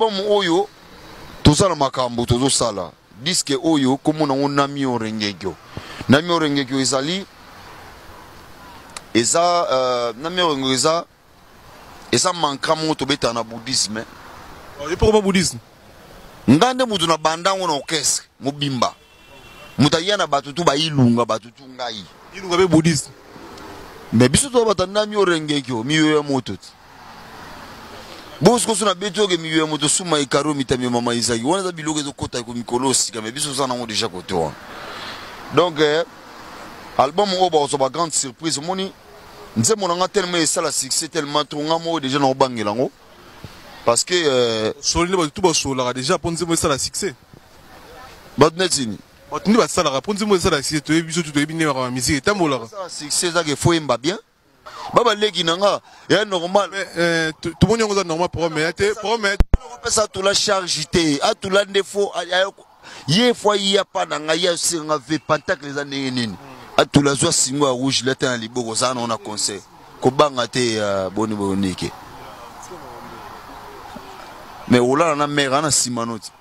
album oyo tozala makambo tozosala disque oyo komona ngo Nami Orengekyo. Nami Orengekyo ezali Nami Orengekyo eza mankamo tobeta na bouddhisme. Et pourquoi bouddhisme? Ngande mutu na bandango na orchestre mobimba. Mutaya na batutu ba ilunga batutu ngai. Ilunga be bouddhisme. Mais biso to bata Nami Orengekyo miyo ya moto. Bosko suna beto ke miyo ya moto suma ikaro mitami mama Isaki. Wana za biloke zo kota ko mikolosi ka mais biso sana ngo déjà kote wa. Donc album oba ozoba grande surprise moni. Nze monanga tellement ça la succès tellement tronga mo déjà na obangela ngo. Parce que solide ba tout ba sola déjà pour nze mo ça la succès. Batnetini. Batni ba ça la pour nze mo ça la succès to biso to ebine ba musique tamola. Ça succès ça que faut emba bien. Baba leki nanga ya normal. Tout monde est normal pour mettre ça tout la charge té a tout la défaut ye fois il y a pas nanga ya singa ve pentacle les années nini. A tout la joie singo à rouge là tan liboko ça on a conseil. Ko banga té boni bonike. Mais oula na mère na simanoti.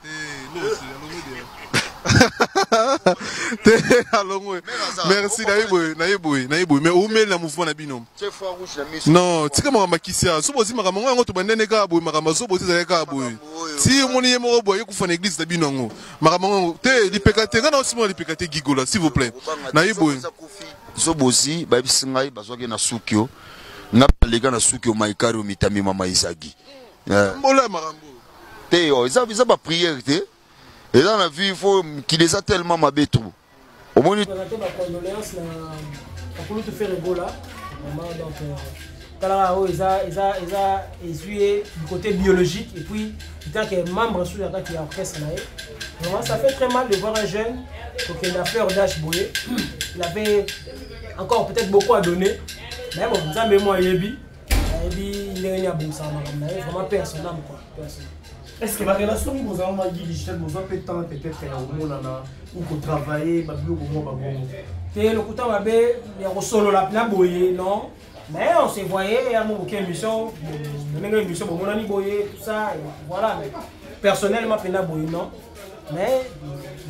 Merci naïboui mais où met la mouvement na binom non tika mama kisia so bozi mama ngo to bandene ka boy mama so bozi za ka boy si moni yemo boy ku fana église na binongo mama ngo te lipekate ngana osimo lipekate gigola s'il vous plaît naïboui so bozi ba bisingai bazoke na sukyo na lega na sukyo maikaro mitami mama Isaki mbola marambo te yo ça ba prière te. Et dans la vie, il faut qu'il les a tellement mabé trop. Au moins, ma condoléance pour te faire Ebola. Donc, ils du côté biologique et puis tant que membre sur la qui est orchestre. Ça fait très mal de voir un jeune qui a fleur d'âge bouillé. Il avait encore peut-être beaucoup à donner. Mais bon, ça me moi Yebi. Il est vraiment personnel quoi. Est-ce que la relation que vous avez dit, vous avez peut-être ou travailler, le couteau il y a solo la boye, non? Mais on s'est voyé, il y a une émission, mon ami boye, tout ça, voilà. Personnellement, il y a boye, non? Mais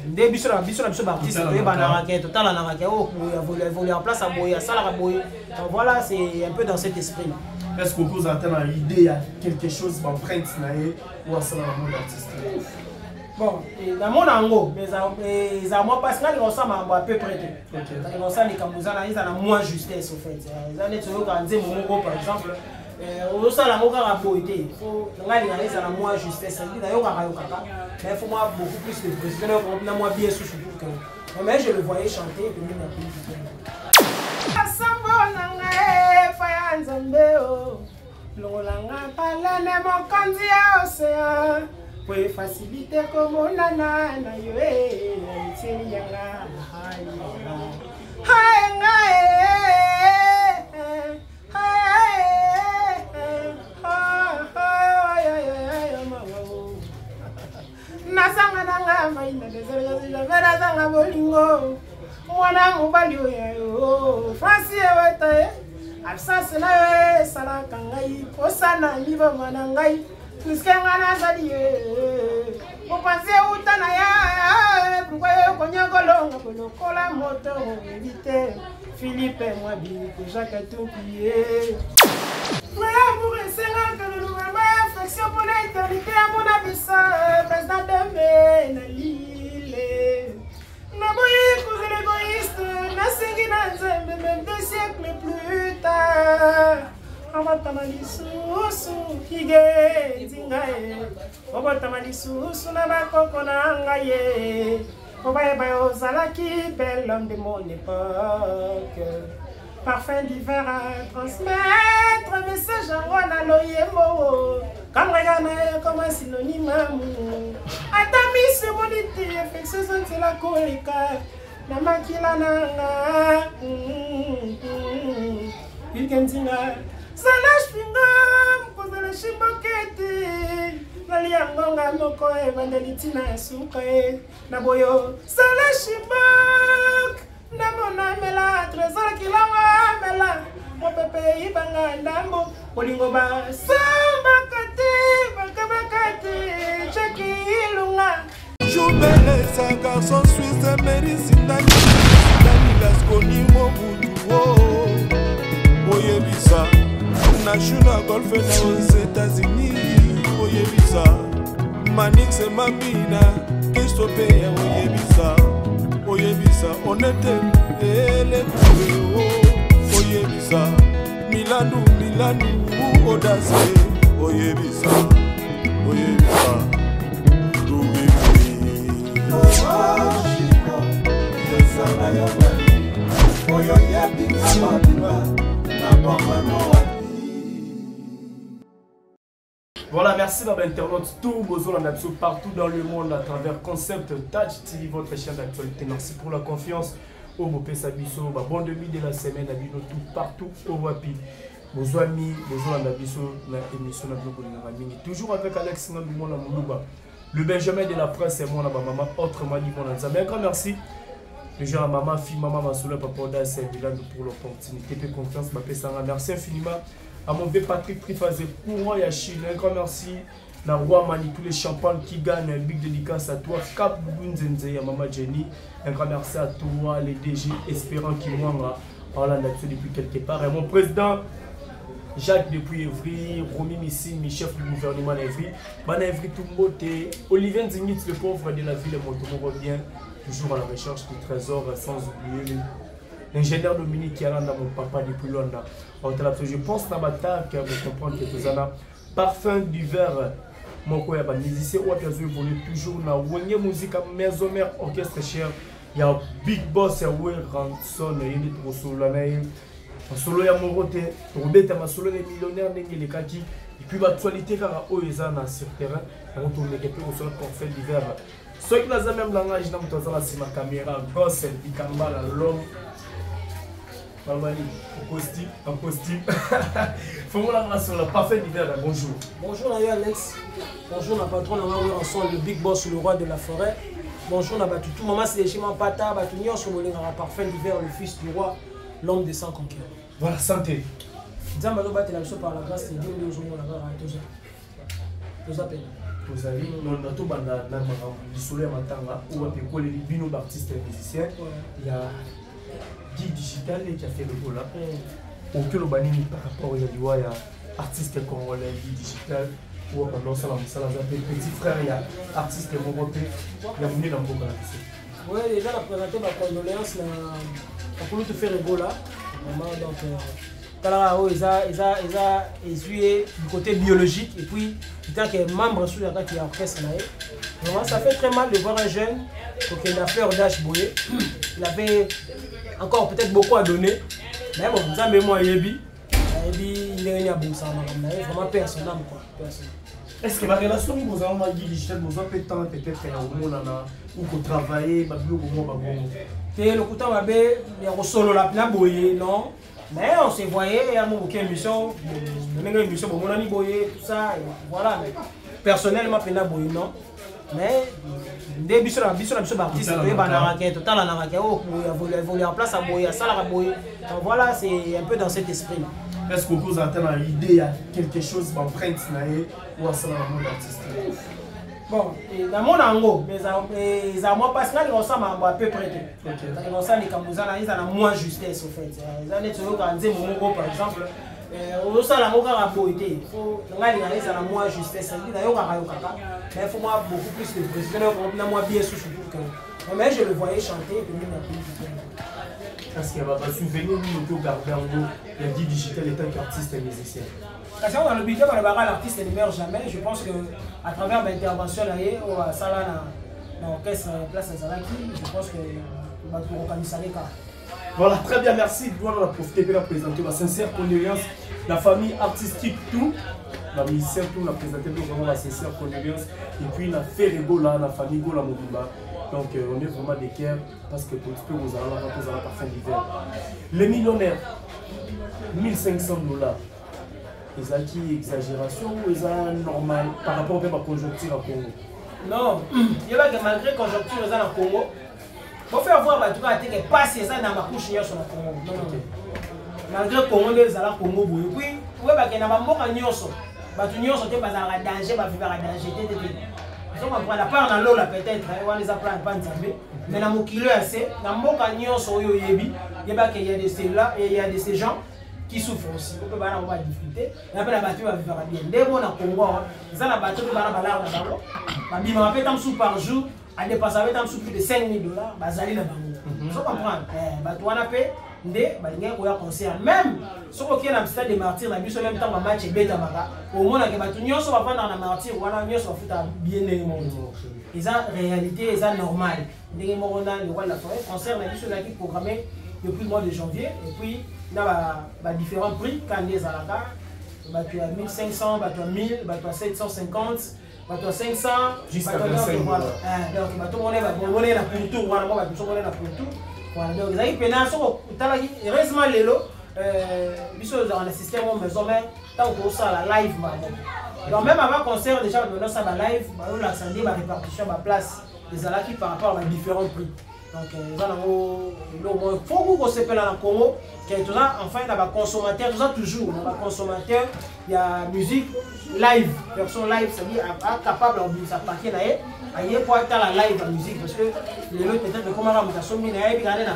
dès que je artiste, il en place à boye, à ça la boye. Voilà, c'est un peu dans cet esprit. Est-ce que vous avez une idée, il y a quelque chose d'empreinte ou à ça dans le monde artistique? Bon, dans mon angle, mais ça moi parce que là, on s'en à peu près. On s'en les Cambodgiens, ils ont moins justesse au fait. Ils ont des trucs quand ils mon par exemple. On s'en la moka à beauté. Faut là ils ont moins justesse. D'ailleurs, mais il faut moi beaucoup plus de précision. On a moins bien sous que. Mais je le voyais chanter et puis Lolanga palane mokanzi ya océan pour faciliter comme on a na yo tini yanga nasanga nanga maina desera vera zanga bolingo mwana mobali oyo Francis weta absence na sala kangai posana liba manangai puisque ngana zali o penser utana ya pourquoi konya kolonga kola moto éviter Philippe moi bi que Jacques tout pied frère pour essayer que nous ma affection pour l'éternité à mon abysse président de Menalile na boye pour l'égoïste na singi na nzembe même 2 siècles plus tard abatamani susu kige zingae abatamani susu na bakoko na ngaye obaye bayo zalaki bel homme de mon époque parfum d'hiver à transmettre message en wana loyemo comme regarder comme un synonyme amour atami ce bonité affectueuse c'est la colika na makila nanga ikenzinga salash pingam kozala shimbokete naliangonga moko evandelitina suka na boyo salash shimbok na mona mela trésor kilanga mela mopepe ibanga ndambo bolingo ba samba kate bakabakate Belle, c'est un garçon suisse, Mérisse, Danilas, Konimo, Boudou, Oyebisa, National Golf aux États-Unis, Oyebisa, Manix et Mamina, Christophe, Oyebisa, Oyebisa, on était les Oyebisa, Milanou, Audace, Oyebisa, Oyebisa, Voilà, merci à l'internaute, tout besoin partout dans le monde à travers Concept Touch TV, votre chaîne d'actualité. Merci pour la confiance. Au Bopé Sabiso, bon demi de la semaine, à tout partout au Wapi. Vos amis, besoin d'Abiso, la émission de toujours avec Alex Nabimona Moulouba. Le Benjamin de la presse et moi, maman, autrement dit, mon ami. Un grand merci. Déjà, maman, fille, maman, ma soeur, papa, c'est bilan pour l'opportunité, de confiance, ma paix, merci infiniment à mon vieux Patrick Trifazé, courant Yachine. Un grand merci. La roi Mani, tous les champagnes qui gagnent, un big dédicace à toi. Cap Bunzenze, à maman Jenny. Un grand merci à toi, les DG, espérant qu'ils m'ont en là depuis quelque part. Et mon président. Jacques depuis Evry, Romy Missine, chef du gouvernement d'Evry, Bana Evry Tumbote, Olivier Nzingit, le pauvre de la ville, Motomo revient toujours à la recherche du trésor, sans oublier l'ingénieur Dominique qui est là, mon papa depuis Londres. Je pense que l'attaque, vous comprenez que vous avez parfum d'hiver, mon coeur, les musiciens ont évolué toujours dans la musique, maison mère, orchestre cher, il y a Big Boss, il y a Will Ranson, il y a trop solo. Solo ya morote, robeta ma solo les millionnaires n'engé les kaki. Et puis l'actualité car oeza na sur terrain, on tourne quelque peu sur le parfait d'hiver. Ceux qui n'ont même langage dans mon temps sur ma caméra, gosse, bicamba la l'homme. Malmani, en costume. Faut-moi la sur le parfait d'hiver. Bonjour. Bonjour Alex. Bonjour ma patronne, on va ensemble le Big Boss, le roi de la forêt. Bonjour na batutu, maman c'est chez ma pata, batunio sur le parfait d'hiver, le fils du roi, l'homme des 100 conquérants. Voilà, santé. Zamba no batela biso par la grâce de Dieu, nous sommes là toza. Toza pena. Toza vi non na to banda na makambo lisolo ya matanga ou ape ko les bino d'artistes et musiciens. Il y a Guy Digital qui a fait le goal là. Auquel banini par rapport à liwa ya artiste congolais Guy Digital ou pendant ça la petit frère il y a artiste européen. Il y a venu dans beaucoup là. Oui, déjà la présenter ma condoléance na pour te faire le goal là. Donc, ils ont essuyé du côté biologique et puis, tant qu'il est membre sur la qui est orchestre, ça fait très mal de voir un jeune qui a fleur d'âge bouillé. Il avait encore peut-être beaucoup à donner. Mais bon, vous savez, moi, il est vraiment personnel. Est-ce que la relation que vous avez dit Digital, vous avez peut-être ou pour travailler, le coup de il y a solo la boye, non. Mais on se voyait, il y a une émission, mon ami boye, tout ça, voilà. Personnellement, il y a boye, non. Mais, des bisous d'artistes, il y a total en évolué en place à boye, à ça la boye. Voilà, c'est un peu dans cet esprit. Est-ce que vous avez une idée, il y a quelque chose d'empreinte ou à ça dans le monde artistique? Bon, dans mon angle, mais à moi, parce qu'ils ressemblent à peu près. Ils ressemblent à moins justesse, au fait. Ils ont des mots, par exemple. Au sein de la moka rapoité, il faut à moins justesse. Mais il faut beaucoup plus de précision. Moi, bien sûr, mais je le voyais chanter. Parce qu'il y a un souvenir où nous gardons le Guy Digital étant qu'artiste et musicien. Dans le budget, l'artiste ne meurt jamais. Je pense qu'à travers l'intervention dans l'orchestre Place Azalaki, je pense que va tout organiser les cas. Voilà, très bien, merci. Nous allons profiter pour présenter ma sincère condoléance, la famille artistique, tout. La musicienne, tout, la présenter vraiment ma sincère condoléance. Et puis, la fait Gola, la famille Gola Mourouba. Donc, on est vraiment des cœurs parce que tout ce que vous allez avoir à la fin d'hiver. Les millionnaires, $1500. Ils ont qui exagération ou ils ont normal par rapport à la conjoncture au Congo? Non, il y a que malgré la conjoncture au Congo, il faut faire voir que tu as passé ça dans ma couche sur le Congo. Malgré le Congo, ils ont le Congo. Et puis, il y a un mot en Nyoso. Tu as un danger, tu as un danger. on va prendre la part dans l'eau là peut-être on les apprend pas nzambe mais na mokilo assez na mboka nyonso oyo yebi yeba qu'il y a de ceux-là et il y a de ces gens qui souffrent aussi. On peut pas avoir de difficulté. Et après la bateau va vivre bien. Dès qu'on a Congo, ça la bateau va la balar dans l'eau. Ma bim m'a fait un sou par jour, à dépasser avec un sou plus de 5 000 $. Bazali la banque. Vous comprenez? Bateau on a payé. Ndé, balingé koya concert. Même ce qu'on a stade des martyrs, na biso même temps match et beta maka. Au moins que bateau nyonso va prendre na martyr, wana nyonso va foutre bien les monde. Et ça réalité, et ça normal. Ndé morona le roi la forêt concert na biso là qui programmé depuis le mois de janvier et puis il y a différents prix quand les alaka tu as 1500 tu as 1000 tu as 750 tu as 500 jusqu'à 25 $. Donc tout le monde est là pour tout voilà moi tout le monde est là pour tout voilà donc ça y pena so talaki heureusement lelo biso dans le système on maison mais tant que ça la live donc même avant concert déjà on a ça la live on l'a sandi la répartition la place des alaki par rapport à différents prix. Donc, il faut qu'on se pèle en Congo, enfin, il y a des consommateurs, toujours, il y a des consommateurs, il y a musique live, version live, c'est-à-dire capable de se parquer là, pour être la live la musique, parce que les autres, peut-être, comme on a mis, il y a des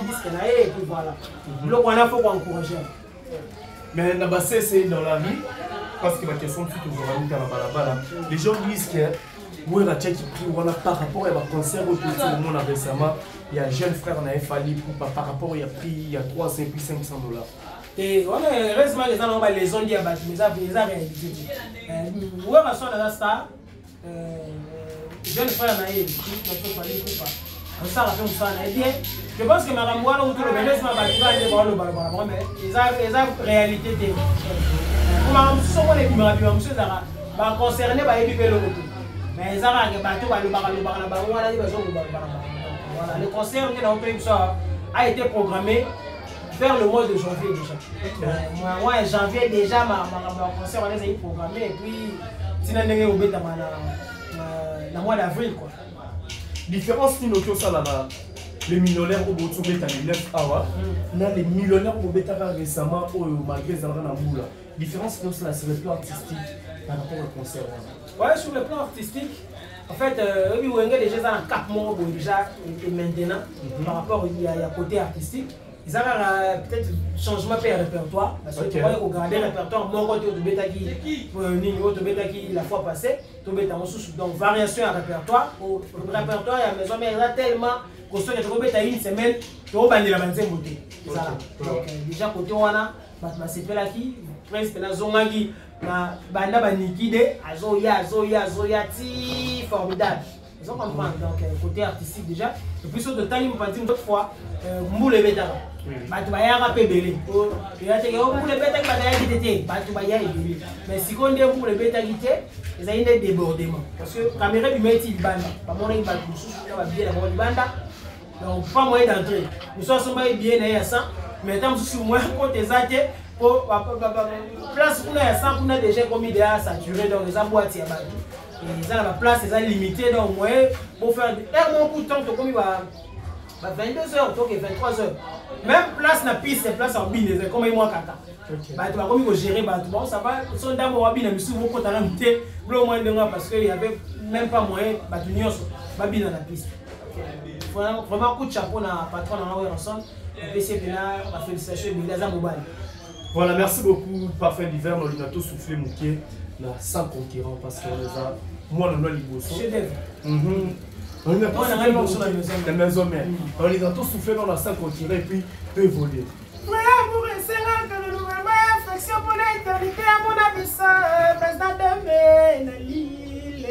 disques, et puis voilà. Donc, il faut qu'on encourage. Mais c'est dans la vie, parce que ma question est toujours les gens disent que oui, la tchèque qui voilà par rapport à un concert au tout le monde récemment, il y a un jeune frère on a fallu par rapport il y a pris il y a 300 puis $500. Et on est heureusement les gens les ont dit à battre mais ça réalité. Ouais parce qu'on a la star jeune frère na yé notre famille pas. On ça rappelle ça na bien. Je pense que madame Wala autour de heureusement ba tu vas aller voir le balabala mais les réalité des. Comment on sont les biens monsieur Zara ba concerné ba équipe le retour. Mais ça va que bateau va le voilà le concert a été programmé vers le mois de janvier déjà. Moi janvier déjà ma concert on les a programmé et puis sinon on au bêta dans mois d'avril quoi. Différence qui note ça là les millionnaires au bout de 9 hours là les millionnaires au bêta récemment malgré ça dans boule. Différence que ça c'est le plan artistique par rapport au concert. Ouais, sur le plan artistique, en fait, oui, on est déjà dans 4 mois déjà et maintenant, par rapport à côté artistique, ils ont peut-être changement de répertoire, parce que tu vois, regarder le répertoire, mon côté de bêta qui la fois passée, donc variation à répertoire, au répertoire, à la maison, mais il y a tellement que ce que tu as une semaine, tu as la bonne beauté. Donc, déjà, côté on a, c'est là qui, presque la zone qui. Na banda banikide azoya ti formidable. Ils ont compris donc côté artistique déjà et puis sur de temps il me parti une autre fois mboule beta batu bayaka pe belé et ya teke mboule beta ki bataya kitete batu bayaka belé mais si qu'on dit mboule beta kité ils ont des débordements parce que caméra bi meti banda ba mona batu susu ba bien la banda donc pas moyen d'entrer nous sommes bien na ya ça mais tant sous moi côté zate pour place qu'on a 100 on a déjà commis déjà saturé donc les boîtes ya batu et ça la place c'est limité donc moi pour faire mon coup de temps comme il va 22h donc 23h même place na piste place en bine c'est comme moi kata batu ba comme il gérer batu bon ça va son dame wa bine misu beaucoup talent mité le moins de moi parce que il y avait même pas moyen batu nyonso ba bine na piste vraiment coup de chapeau na patron na ensemble et puis c'est là la félicitation de Bilaza Mobile. Voilà, merci beaucoup. Parfum d'hiver, on a tout soufflé mouquet, sans concurrent parce que moi, on a l'Ibosso. On a pas la maison mère. On les a tous soufflé dans la salle concurrent et puis peut évoluer. Ouais, pour essayer que le gouvernement affection pour l'éternité à mon avis, ça, président de l'île.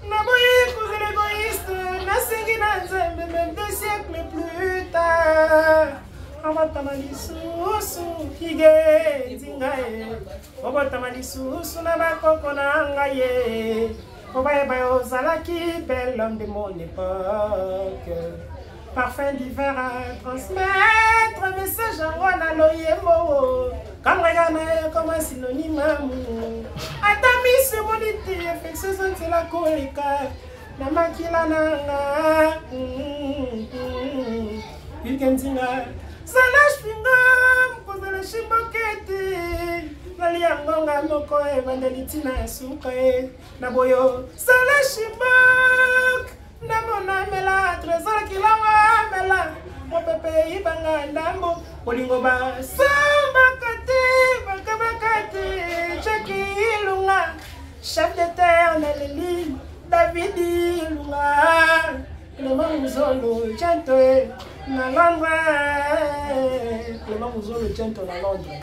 Naboyi pour l'égoïste, Nassingui Nanzembe, même 2 siècles plus tard. Abatamali susu kige zingaye Abatamali susu na bakoko na ngaye Obaye bayo zalaki bel homme de mon époque Parfum d'hiver à transmettre message en wana loyemo Comme regane comme un synonyme Atami se moniti affectueuse c'est la kolika Na makila nanga Ilkenzinga Salash fingam, cause la chimbokete. nalia ngonga moko evandeli tina suka na boyo sala shimbok namona mela trésor kilanga mela mopepe ibanga ndambo bolingo ba samba kati bakabakati cheki ilunga chef de terre neleli David ilunga Clément Muzolo chanto na Londres Clément Muzolo chanto na Londres.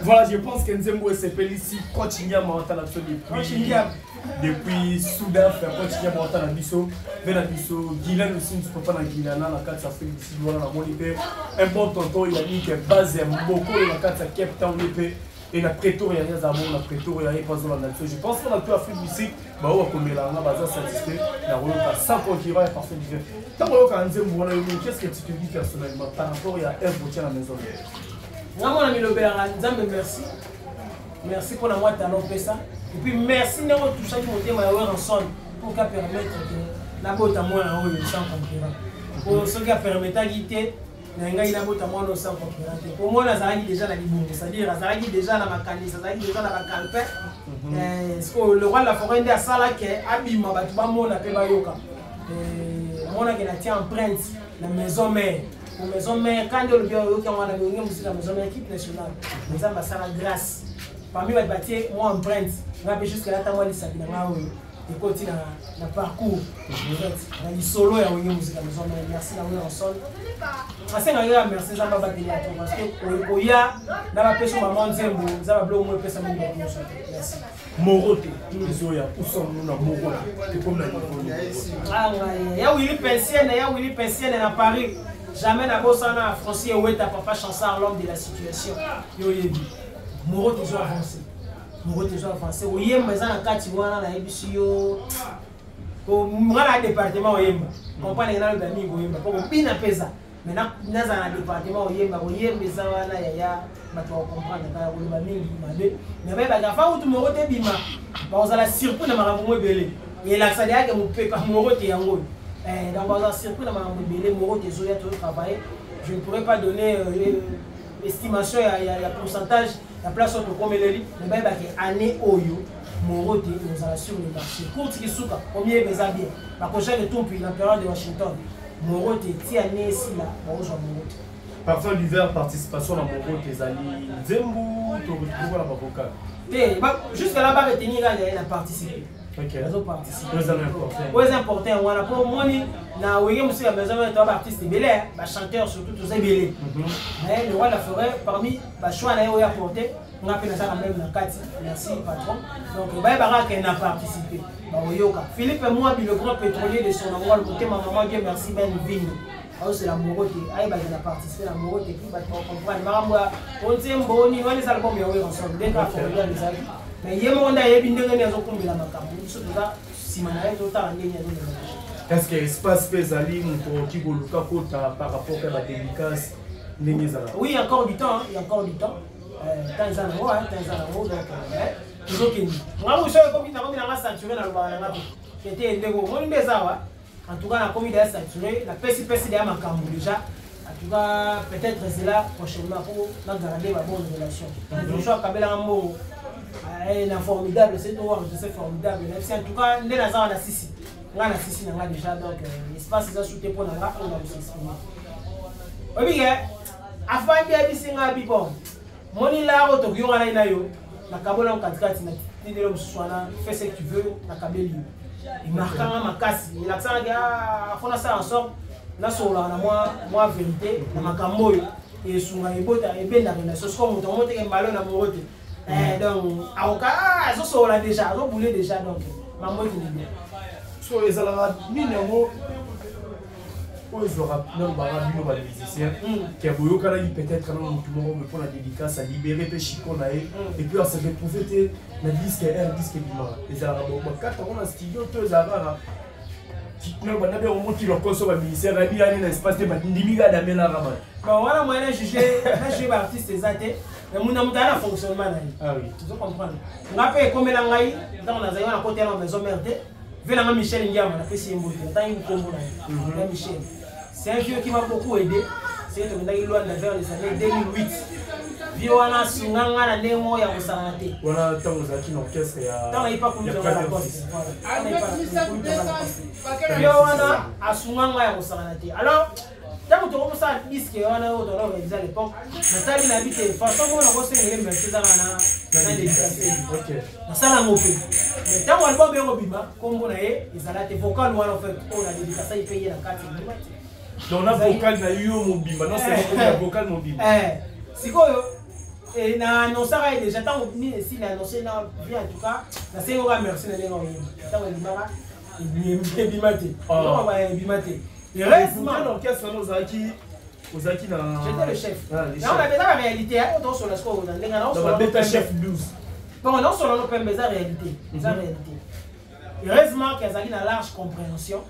Voilà, je pense que Nzembo s'appelle ici continuer à monter la zone depuis Soudan, faire continuer à monter la biso, vers la biso, Guilan aussi, ne peut pas dans Guilana, la carte s'appelle ici, voilà la monnaie. Un bon tonton, il a dit que base beaucoup la carte à Cape Town l'épée. Et la Pretoria, il y a des amours, la Pretoria, il y a pas de nation. Je pense qu'on a tout à fait ici, bah on va comme là, on va satisfait, la route à 100 concurrents est parfait d'hiver. Tant qu'on qu'est-ce que tu te dis personnellement par rapport à un boutier à la maison? Moi, mon ami Lobert, merci. Merci pour la moitié talent ça. Et puis merci de nous toucher mon thème ensemble pour qu'à permettre que la botte à moi en haut sans concurrent. Pour ce qui a permis d'agiter. Pour moi, Nazaraki déjà la Libungo, c'est-à-dire Nazaraki déjà la Makani, Nazaraki déjà la Makalpe. Le roi de la forêt de Sala qui est Abima, Batubamo, la Pebayoka. On a qui a empreinte la maison mère. La maison mère, quand on a la maison mère équipe nationale, nous avons la grâce. Parmi les bâtiments, moi empreinte, on a jusqu'à la table de Sabina. Et continue le parcours dans les solos et la musique maison merci d'avoir ensemble assez d'ailleurs merci ça va battre parce que il y a dans la pêche maman Nzembo ça va bloquer moi pesa mingi merci Morote Zoya où sommes nous dans Morote c'est comme la ah il y a Willy Pensienne à Paris jamais na bosana Francis Oweta papa Chansard l'homme de la situation yo yebi Morote zo avancé Morote zo avancé oyemba za na kati wana na ebisiyo ko mwana département oyemba compagnie na ndami oyemba ko bina pesa maintenant naza na département oyemba za wana ya bato comprendre ka ko ba mingi mabe mais ba gafa utu Morote bima ba ozala surpris na makambo ebele et la salle yake mupepa Morote yango dans ba surpris na makambo ebele Morote zo ya to travailler je ne pourrais pas donner estimation il y a pourcentage la place où comme les mais bah que année oyo Morote nous a sur le marché court qui souka premier beza bien la prochaine de tout puis l'empereur de Washington Morote ti année ici là bon je Morote parfois l'hiver participation à Morote ezali Nzembo to retrouver la avocat jusqu'à là-bas retenir il a participé. OK. Ils ont participé. Très important. On a pour moi na oui monsieur la maison de artiste belé, ba chanteur surtout tous ces belé. Mais le roi de la forêt parmi ba choix na yo ya porter, on a fait ça quand même na kati. Merci patron. Donc ba baraka n'a participé. Ba oyoka. Philippe moi le grand pétrolier de son endroit le côté maman Dieu merci ben Vini. Ah c'est la Morote. Aïe ba il a participé la Morote et puis ba comprendre. Maramwa on tient bon ni les albums yo ensemble dès qu'a forêt les amis. Mais il y a un monde qui est est-ce que l'espace Pézali par rapport à la dédicace? Oui, encore du temps. Il y a encore du temps. En tout cas, la communauté est saturée. La PCP est à Makambo déjà. En tout cas, peut-être c'est là prochainement pour garder la bonne relation. Je suis à Kabela Mbo. Elle est formidable, c'est formidable. En tout cas, nous avons la Sissi. On a la Sissi déjà, donc l'espace est sous tes points, on a s'exprimer. Oui, bien, afin de bien singa bipon. Moni la roto qui aura la yo. La Kabola en 4-4, tu dis l'homme soana, fais ce que tu veux, la Kabeli. Il marque ma casse. Il a ça, il a ça en sorte. Là, sur la moi vérité, la Makambo et sur ma ébota et bien la relation. C'est comme on monte un ballon à Morote. Donc, elles sont là déjà, elles ont boulé déjà, donc, maman qui est bien. Sur les alarmes, minimo, ils auront les musiciens qui a voulu peut-être pour la dédicace à libérer les chicons et puis à se retrouver le disque R, disque Bima. Les alarmes, quand on a un studio, tous les alarmes, on monte leur consomme ministère, il y a un espace de Ndimiga d'Amela Raman. Bon, voilà, moi, je suis artiste exact. Mais mon amour a fonctionnement. Ah oui. Tu dois comprendre. On a fait comme l'angaï, dans la zone à côté de la maison merde. Venant Michel Ndiam, on a fait si mbote. Tant il Congo là. Michel. C'est un vieux qui m'a beaucoup aidé. C'est un gars qui loin vers les années 2008. Viwana sunganga na ndemo ya kusangate. Wana tango zaki na orchestre ya. Tango ipa kumtonga la poste. Viwana asunganga ya kusangate. Alors, tango to comme ça disque wana o dans réaliser à l'époque, natali na bité façon on a bossé les merci za na dédicace. OK. Na sala ngopé. Mais tango album yo bima kombo na ye izalate vocal wana en fait on a dédicace il paye la carte. Donc on a vocal na yo mobimba, non c'est le vocal mobimba. Sikoyo et na annoncé déjà tant ni si na annoncé na bien en tout cas na c'est on merci na lengo yimba tant bimara et bimate on va bimate et heureusement l'orchestre nos zaki ozaki na j'étais le chef là on a déjà la réalité on sur la score dans lenga on sur le chef blues bon non sur le pembe za réalité za réalité heureusement qu'ils ont une large compréhension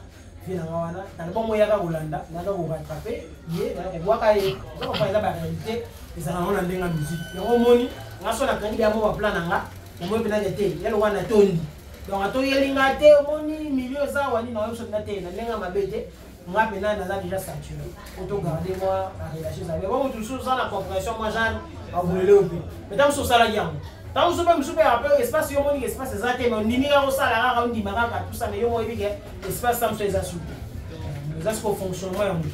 vina wana na bon moya ka Holanda na ka rattraper yé na ko waka yé on va faire la réalité ils ont on ndenga musique yango moni ngaso na kangi ya mo plan nanga mo pena te yelo wana tondi donc ato yelinga te moni milieu za wani na yo so na te na ndenga mabete nga pena na déjà saturé auto garder moi la relation ça mais bon toujours ça la compréhension moi Jean a voulu au but mais tant sur ça la gamme tant sur pas me super rappel espace yo moni espace za te mais nini ya ça la rara ndi maraka tout ça mais yo mo ebike espace ça me fait assurer mais est-ce qu'on fonctionnement ya mutu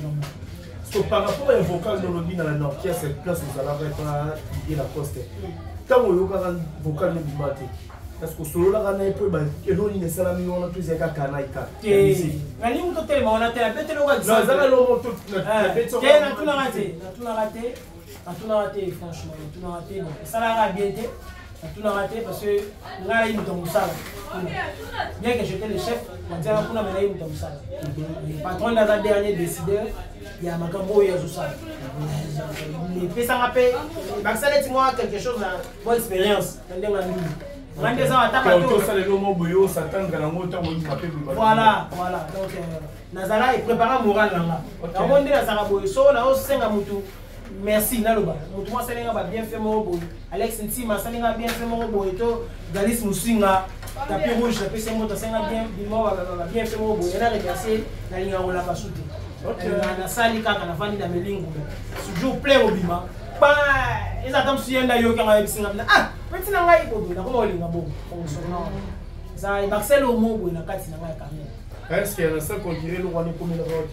so par rapport au vocal dans le bin dans l'orchestre cette place vous allez pas lier la poste tant yo ka vocal no bimate parce que solo la kana ipo ba eloni ne sala mi ona plus ya kana ika ngani muto tele ma ona tele bete lo ka non za lo moto na bete na tuna raté franchement tuna raté bon ça la bien tout n'a raté parce que là il nous ça bien que j'étais le chef on dirait qu'on a mené nous ça le patron dans la dernière décideur il y a Makambo et ça les pesa rappel Baxalet moi quelque chose là bonne expérience voilà donc Nazala est préparé moral là on dit la Saraboy so là au senga mutu merci naloba mutu moi salinga ba bien fait mo boy Alex Ntima salinga bien fait mo boy to Galis Musinga tapis rouge tapis c'est moto salinga bien bien fait mo boy et là remercier na linga ola ka souté na sali kaka na vandi na melingo toujours plein obima pa ils attendent sur yenda yo ka bisinga ah petit na ngai bobo na ko olinga bobo ça Marcel au mo boy na kati na ngai kamera est-ce qu'il y a ça qu'on dirait le roi ne comme le roi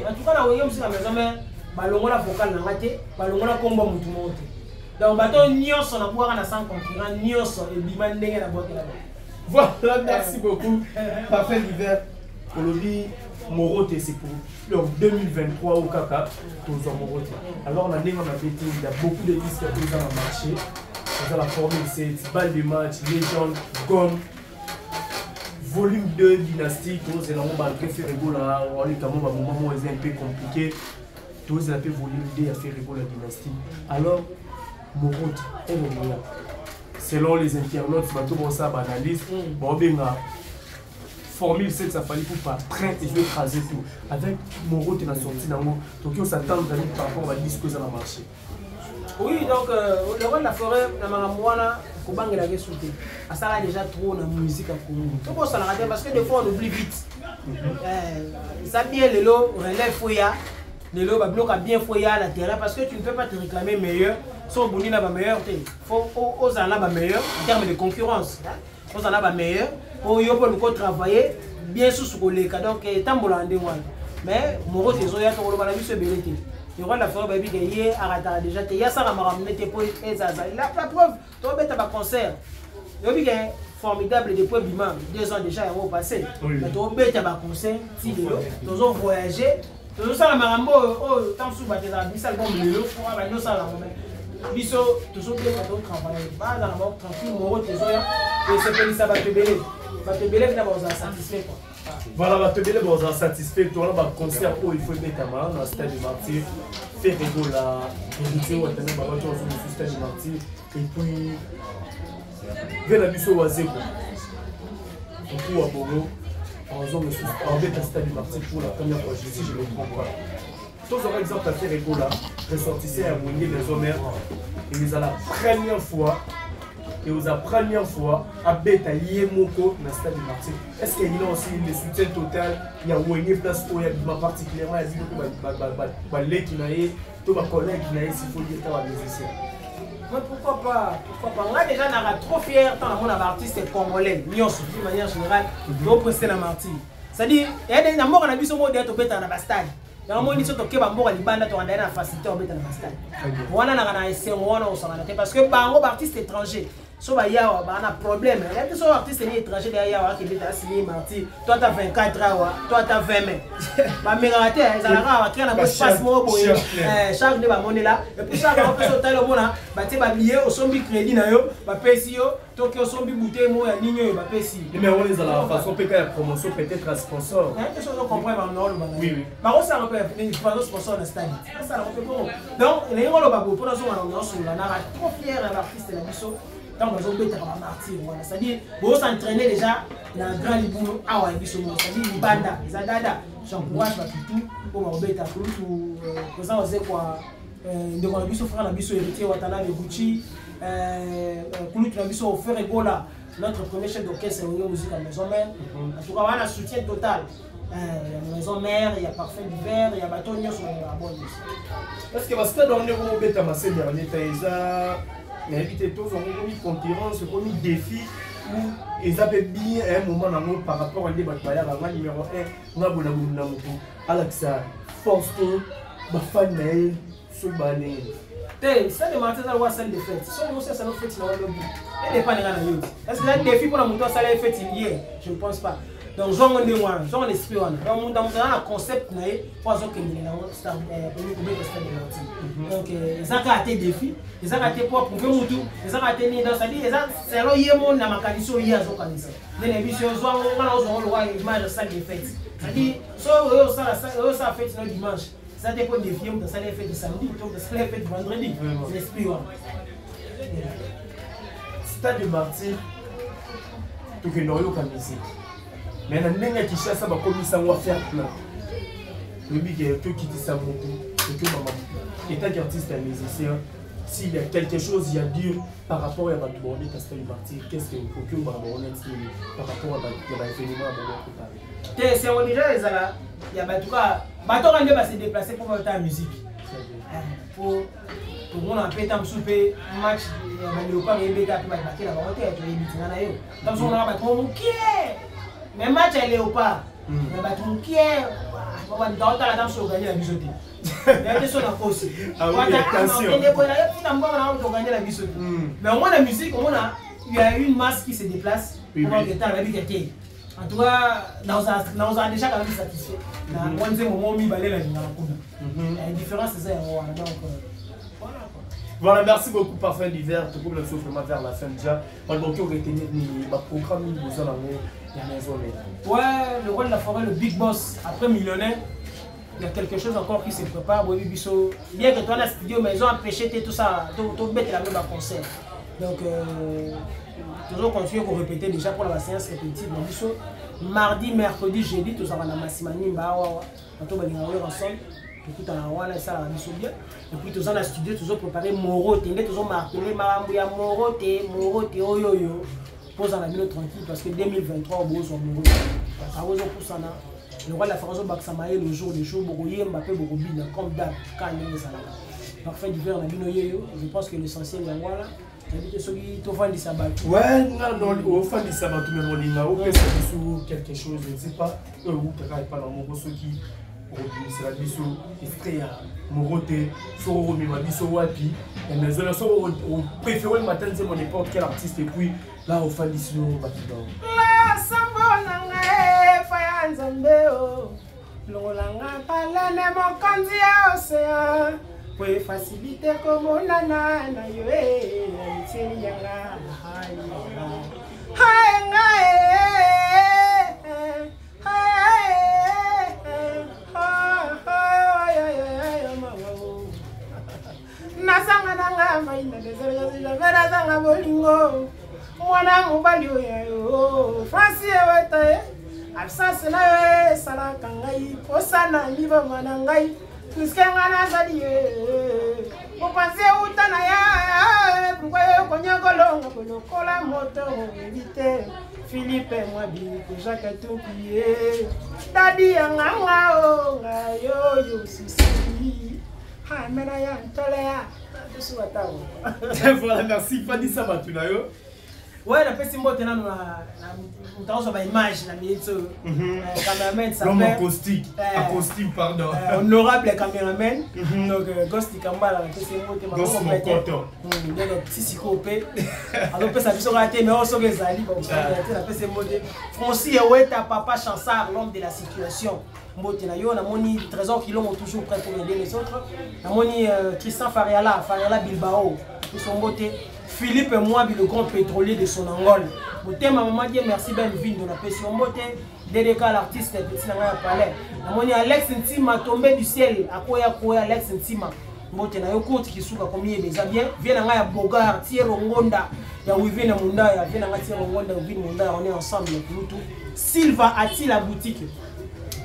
en tout cas na woyom singa mais balongola vocal na ngate balongola kombo mutu mote donc bato nyonso na boaka na sans concurrent nyonso e bima ndenge na boaka la voilà merci beaucoup parfait l'hiver Olobi Morote c'est pour le 2023 au Kaka tous en Morote alors on a ndenge na bêté il y a beaucoup de disques qui sont dans le marché dans la formule c'est balle de match légende gomme volume 2 dynastie tous c'est normalement malgré Ferrego là on est quand même à un moment où c'est un peu compliqué tous les appels volume 2 à Ferrego la dynastie alors Morote est le meilleur selon les internautes c'est tout ça analyse bon bien formule 7 ça fallait pour pas train et je vais écraser tout avec Morote la sortie dans moi donc on s'attend par rapport à disque que ça va marcher. Oui, donc le roi de la forêt, la Maramouana, Koubang la sauté. Ça a déjà trop de musique à Koumou. Tout ça l'a raté parce que des fois on oublie vite. Ça bien le lot, relève Foya. Le lot va bien Foya à la terre parce que tu ne peux pas te réclamer meilleur. Son bouni n'a pas meilleur. Il faut aux en avoir meilleur en termes de concurrence. Aux en avoir meilleur. Pour y avoir travailler bien sous ce collègue. Donc, tambola en démoine. Mais mon rôle, c'est que je vais aller se bêter. Le roi de la forêt, baby, il y a déjà il y a ça à ramener pour la preuve, tu vas mettre un concert. Il y a formidable depuis 2 ans déjà au passé. Mais tu vas mettre un concert, tu vas voyager, tu vas faire un marambo, tant sous battre la bise, album de l'eau, pour avoir ça là. Biso, tu vas bien travailler. Pas dans la mort tranquille, mon rôle, et c'est que ça va te béler. Va te béler, d'abord, ça satisfait quoi. Voilà, va te béler, bon, ça satisfait. Tu vas un concert où il faut mettre ta main dans le stade de Martyr. Faire rigoler la vérité ou attendre ma voiture sur le stade de Martyr. Et puis, vers la biseau oisée. Du coup, à Bono, en faisant le stade de Martyr pour la première fois, si je ne me trompe pas. Tous par exemple à faire rigoler, ressortissait à Mounier les Homères. Et ils ont la première fois. Et la première fois, à Beta Yemoko dans le stade de Martyr. Est-ce qu'il y a aussi le soutien total? Il y a une place où il y a particulièrement il y a des collègues qui n'ont pas s'il faut dire qu'il y a des musiciens. Mais pourquoi pas? On a déjà trop fier tant mon artiste congolais. Nous de manière générale, nous presser la martyr. C'est-à-dire, il y a des amours qui ont vu ce mot d'être au béta dans la stade. Il y a un moment où tu as un libanda tu as une facilité au béta dans la stade. On a un essai, on a un parce que les artistes étrangers. So il y a un problème. Il y a des artistes étrangers derrière qui sont assis martyr. Toi tu as 24 ans, toi tu as 20 mai. Ma mère a été, ils ont créé un espace mot chaque de la monnaie là. Et puis ça on peut sauter le mona, battre ba billet au sombi crédit na yo, ba pesi yo, to que au sombi bouteille mo ya nigno ba pesi. Mais on est à la façon peut la promotion peut-être à sponsor. Il y a des choses qu'on comprend maintenant. Oui. Par contre ça on peut une sponsor dans stade. Ça on peut pas. Donc les gens là pour dans son ambiance là, on a trop fier l'artiste la biso. Donc, nous avons été martyrs. C'est-à-dire, vous s'entraînez déjà dans un grand liboulot. Ah ouais, c'est-à-dire, les bandas, les adada. J'encourage tout pour m'embêter. Pour ça, on sait quoi. Nous avons vu frère, nous héritier Watana de Gucci. Nous avons offert Egola, notre premier chef d'orchestre de musique à la maison mère. En tout cas, on a un soutien total. Il y a la maison mère, il y a Parfait d'hiver, il y a Bateau Nios sur la bonne. Parce que parce que dans le moment où on a passé dernier temps, mais évitez tous, on a mis concurrence, on a mis défi où ils avaient bien un moment par rapport à l'ébatteur, numéro 1, on a bonne Alexa, force tout, ma fan mail, ce balai. Ça demande à la salle de fête. Si on sait ça nous fait, il n'est pas les gars. Est-ce que là, défi pour la moto, ça l'a fait hier? Je ne pense pas. Donc, j'en ai un, j'en ai esprit. Donc, dans un concept, pour que donc, ils ont raté des défis, ils ont raté pour prouver mon tout, ils ont raté dans sa vie, c'est là où il y a mon dans ma qualité, il y a son qualité. Les émissions, on a une image de salle de fête. C'est-à-dire, ça fait le dimanche. Ça dépend des films, ça les fait du samedi, donc ça les fait du vendredi. C'est l'esprit. Stade de martyr, tout que nous avons comme musique. Mais dans les qui chassent, ça va commencer à faire plein. Le but est que quitter sa moto, que maman. Étant qu'artiste et musicien, s'il y a quelque chose à dire par rapport à votre bonnet, parce que le martyr, qu'est-ce qu'il faut que vous abonnez par rapport à l'événement à votre préparé? C'est on déjà les ala. Il y a en tout cas, bateau rendez va se déplacer pour faire la musique. Pour mon appel tam souper match, il y a le pas les béca pour battre la volonté avec les bitins là yo. Comme on a battu mon qui est. Mais match elle est au pas. Mais battu mon qui est. On va dans la danse au gagner la bisoté. Il y a des choses à cause. Ah oui, attention. Il y a pour gagner la bisoté. Mais au moins la musique, au moins il y a une masse qui se déplace pour guetter la bisoté. En tout cas, nous avons déjà quand même satisfait. Moi, je moment où il balait la la différence, c'est ça. Donc, voilà, merci beaucoup, Parfait d'hiver. Tout le monde souffle vers la fin déjà. On va retenir le programme de la maison. Ouais, le rôle de la forêt, le big boss, après millionnaire, il y a quelque chose encore qui se prépare. Bien que toi, dans la studio, mais ils ont empêché tout ça, tout mettre la même concert. Donc, toujours continuer à répéter déjà pour la séance répétitive. Mardi, mercredi, jeudi, tout ça va dans Massimani, on va ensemble. Tout en ça la bien. Et puis tout ça dans le studio, toujours préparer Moroté, toujours marteler Marambouya Moroté, Oyoyo. Pose en la minute tranquille parce que 2023, on va Moroté. À vous pour ça, le roi de la France au Baksamae, le jour des shows, Boroye, Mbappé, Borobine, comme d'hab, quand il est là. Parfait d'hiver, on a vu je pense que l'essentiel est voilà. Ouais, non, au fin du sabbat, tout le monde est là. Au fait, c'est quelque chose, je ne sais pas. Vous ne pas dans mon bosso qui. C'est la biso, frère, Moroté, Soro, Mimabiso, Wapi. Mais on préfère le matin de n'importe quel artiste et puis là, au fin du silo, on va tout dans. La Sambonanga, Fayanzambeo, Lolanga, Palane, mon candidat océan. Pour faciliter comme on a na yo l'amitié yanga nasanga nanga maina desera vera zanga bolingo mwana mobali oyo Francis weta absence na yo sala kangai posana liba manangai Tuskengana nazali on pensait où t'en as pourquoi on y golonga pour le cola moto éviter Philippe et moi dit que Jacques tout pied Dadi anga yo yo souci ah mena ya ntolea Voilà, merci. Fadi Sabatunayo. Ouais, la personne qui a une image, l'homme acoustique, pardon. Honorable caméraman, donc Ghost Kambala, Ghost Mokoto. Alors, ça peut se rater, mais on se les allie. Francis Eweta, papa Chansard, l'homme de la situation. On a moni trésor qui l'ont toujours prêt pour aider les autres. On a moni Tristan Fariala Bilbao, pour son beauté. Philippe et moi, le grand pétrolier de son Angole. Beauté, ma maman dit merci Ben Vin de la passion beauté. DDK l'artiste petit Nanga Palais. On a moni Alex Ntima tombé du ciel. À quoi Alex Ntima. Beauté na yoko qui souka combien déjà bien. Viens Nanga Bogart, Thierry Ngonda. Ya Wivine Munda, ya Viens Nanga Thierry Ngonda, Wivine Munda, on est ensemble pour tout. Sylva a-t-il la boutique?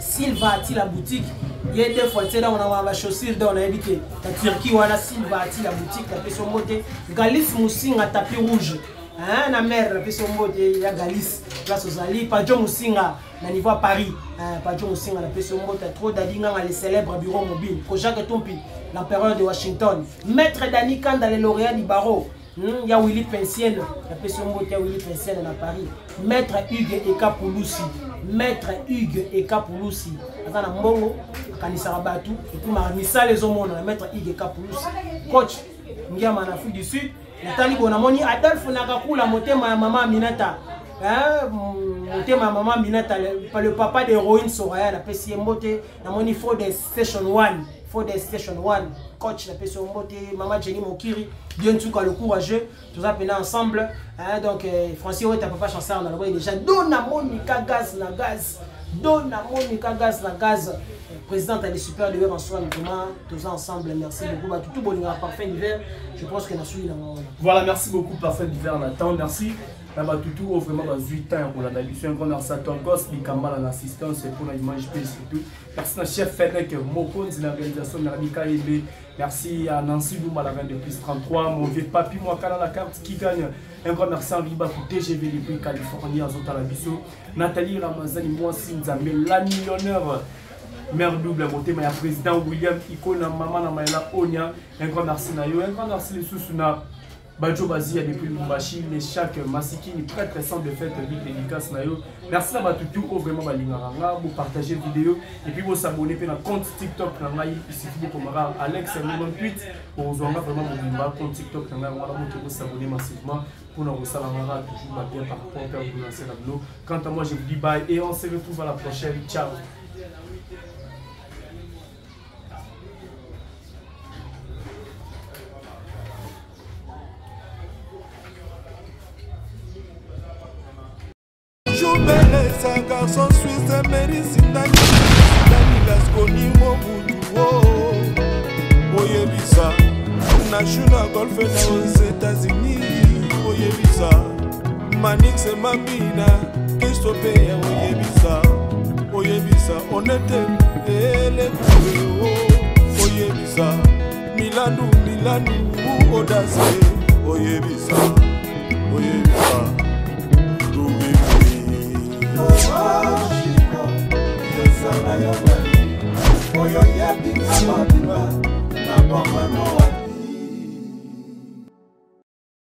Sylva a-t-il la boutique? Il y a des fois, on a ma chaussure, on a évité. La Turquie, voilà, Sylva a-t-il la boutique? La personne beauté. Galice Moussing à tapis rouge. Hein, la mère, la personne beauté, il y a Galice. Place aux alliés. Padjo Moussinga, on y voit Paris. Padjo Moussinga, la personne beauté. Trop d'adinga, les célèbres bureaux mobiles. Kojak Tompi, l'empereur de Washington. Maître Dani Kanda, les lauréats du barreau. Il y a Willy Pensienne, la personne beauté, Willy Pensienne à Paris. Maître Hugues Eka Pouloussi. Maître Hugues Eka Pouloussi. Attends, Mbongo, Kanisarabatu. Et puis, Marnissa les hommes, Maître Hugues Eka Pouloussi. Coach, Ndiama en Afrique du Sud. Le Taliban, on a moni Adolphe Nagakula, Motema Maman Minata. Motema Maman Minata, le papa d'héroïne Soraya, la PCM Moté, la moni Ford Station 1. Ford Station 1. Coach, la PCM Moté, Maman Jenny Mokiri. Bien sûr, le courageux, tout ça pendant ensemble. Donc, Francis, ouais, t'as papa Chansard, on a envoyé déjà. Donna Monica Gaz, la gaz. Donna Monica Gaz, la gaz. Présidente, elle est super d'hiver en soi, notamment. Tout ça ensemble, merci beaucoup. Tout bon hiver, parfait d'hiver. Je pense que nous suivi dans. Voilà, merci beaucoup, parfait d'hiver, Nathan. Merci. Tout vraiment dans 8 ans pour la d'habitude. Un grand merci à toi, Gosse, Likamba, l'assistance pour l'image surtout. Merci à chef Fennec Mokon, l'organisation Mernika Ebe. Merci à Nancy Bouma, la reine de plus 33. Mon vieux papy, moi, quand la carte qui gagne. Un grand merci à Riba pour TGV depuis Californie, à Zotalabiso. Nathalie Ramazani, moi, Sinzame, la millionnaire. Mère double, mon thème, président William Ikona, maman Namaela Onya. Un grand merci à eux. Un grand merci à Sousuna. Badjo Bazia depuis Lumbashi, les chaque Masiki, prêtre sans de fête, big dédicace nayo. Merci à Batutu, vraiment Balingaranga, vous partagez vidéo et puis vous abonnez à compte TikTok, il suffit de commander Alex 98 pour vous vraiment mon compte TikTok, vous s'abonner massivement pour nous salamara toujours bien par rapport à vous lancer la vidéo. Quant à moi, je vous dis bye et on se retrouve à la prochaine. Ciao. C'est un garçon suisse, mérite Dani Oyebisa, National Golf aux États-Unis. Oyebisa, Manix et Mamina, Christophe Oyebisa, on était les Oyebisa, Milanou, Audace. Oyebisa. Oyo yebi na mabima na bomba no